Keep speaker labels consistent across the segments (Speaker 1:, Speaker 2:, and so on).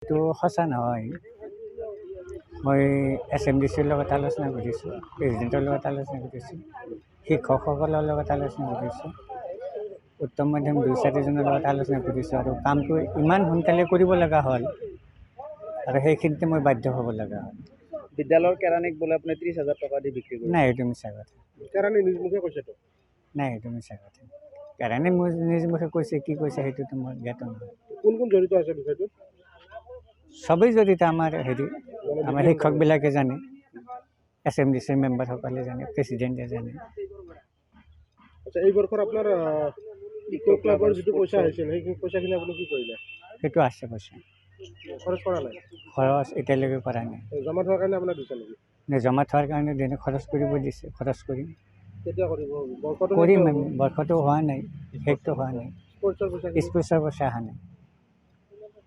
Speaker 1: এইটো সঁচা নহয়। মই SMDCৰ লগত আলোচনা কৰিছোঁ, প্ৰেচিডেণ্টৰ লগত আলোচনা কৰিছোঁ, শিক্ষকসকলৰ লগত আলোচনা কৰিছোঁ, উত্তম মধ্যম 2-4জনৰ লগত আলোচনা কৰিছোঁ আৰু কামটো ইমান সোনকালে কৰিব লগা হ'ল আৰু সেইখিনিতে মই বাধ্য হ'ব লগা হ'ল।
Speaker 2: বিদ্যালয়ৰ কেৰাণীক বোলে আপুনি 30,000 টকা দি বিক্ৰী কৰিছে।
Speaker 1: নাই, এইটো মিছা কথা।
Speaker 2: কেৰাণী নিজ মুখে কৈছেতো।
Speaker 1: নাই, এইটো মিছা কথা। কাৰণে মোৰ নিজ মুখে কৈছে, কি কৈছে সেইটোতো মই জ্ঞাত নহয়।
Speaker 2: কোন কোন জড়িত আছে বিষয়টোত?
Speaker 1: সবেই জড়িত। আমাৰ শিক্ষকবিলাকে জানে, SMDCৰ মেম্বাৰসকলে জানে, প্ৰেচিডেণ্টে জানে।
Speaker 2: আচ্ছা, এই বৰ্ষৰ আপোনাৰ ইকো ক্লাবৰ যিটো পইচা আহিছিল সেই পইচাখিনি আপুনি কি কৰিলে?
Speaker 1: সেইটো আছে পইচা।
Speaker 2: খৰচ কৰা নাই?
Speaker 1: খৰচ এতিয়ালৈকে কৰা নাই।
Speaker 2: জমা থোৱাৰ কাৰণে আপোনাৰ দিছে নেকি?
Speaker 1: জমা থোৱাৰ কাৰণে দিনে খৰচ কৰিব দিছে, খৰচ কৰিম।
Speaker 2: কেতিয়া কৰিব?
Speaker 1: কৰিম আমি। বৰ্ষটো হোৱা নাই, শেষটো হোৱা নাই।
Speaker 2: স্পৰ্টছৰ পইচা
Speaker 1: স্পৰ্টছৰ পইচা অহা নাই,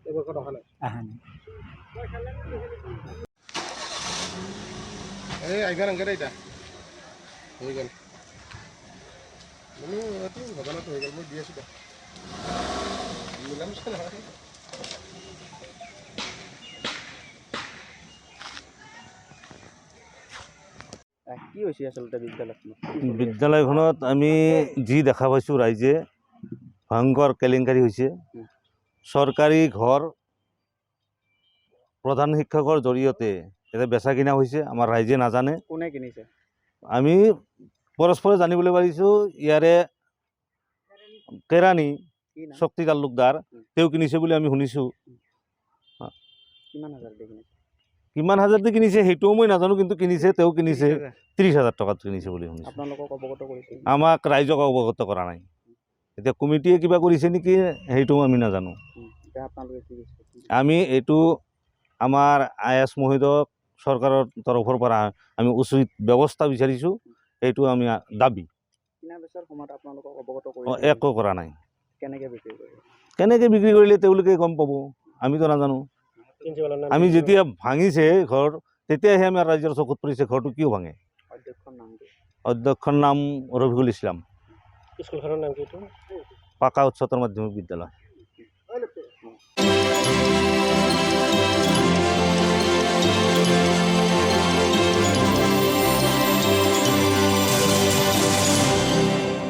Speaker 2: এই বৰ্ষত অহা নাই। এই আইগা নাংগে দে হৈ গ'ল। এইটো ঘটনাটো হৈ গ'ল, মই দি আছোঁ দে। মিলামিছা নহয়। কি হৈছে আচলতে
Speaker 3: বিদ্যালয়খনত আমি যি দেখা পাইছোঁ, ৰাইজে ভয়ংকৰ কেলেংকাৰী হৈছে। চৰকাৰী ঘৰ প্ৰধান শিক্ষকৰ জৰিয়তে এটা বেচা কিনা হৈছে, আমাৰ ৰাইজে নাজানে।
Speaker 2: কোনে কিনিছে?
Speaker 3: আমি পৰস্পৰে জানিবলৈ পাৰিছোঁ, ইয়াৰে কেৰাণী শক্তি তালুকদাৰ তেওঁ কিনিছে বুলি আমি শুনিছোঁ। কিমান হাজাৰ দি কিনিছে সেইটোও মই নাজানো, কিন্তু কিনিছে, তেওঁ কিনিছে 30,000 টকাত কিনিছে বুলি শুনিছোঁ। আমাক ৰাইজক অৱগত কৰা নাই। এতিয়া কমিটিয়ে কিবা কৰিছে নেকি সেইটোও আমি নাজানো। আমি এইটো আমাৰ IAS মহোদয়ক চৰকাৰৰ তৰফৰ পৰা আমি উচিত ব্যৱস্থা বিচাৰিছোঁ, এইটো আমি দাবী। একো কৰা নাই। কেনেকৈ বিক্ৰী কৰিলে তেওঁলোকে গম পাব, আমিতো নাজানো। আমি যেতিয়া ভাঙিছে ঘৰ, তেতিয়াহে আমাৰ ৰাইজৰ চকুত পৰিছে ঘৰটো কিয় ভাঙে। অধ্যক্ষৰ নাম ৰফিকুল ইছলাম।
Speaker 2: স্কুলখনৰ নাম কি?
Speaker 3: পাকা উচ্চতৰ মাধ্যমিক বিদ্যালয়।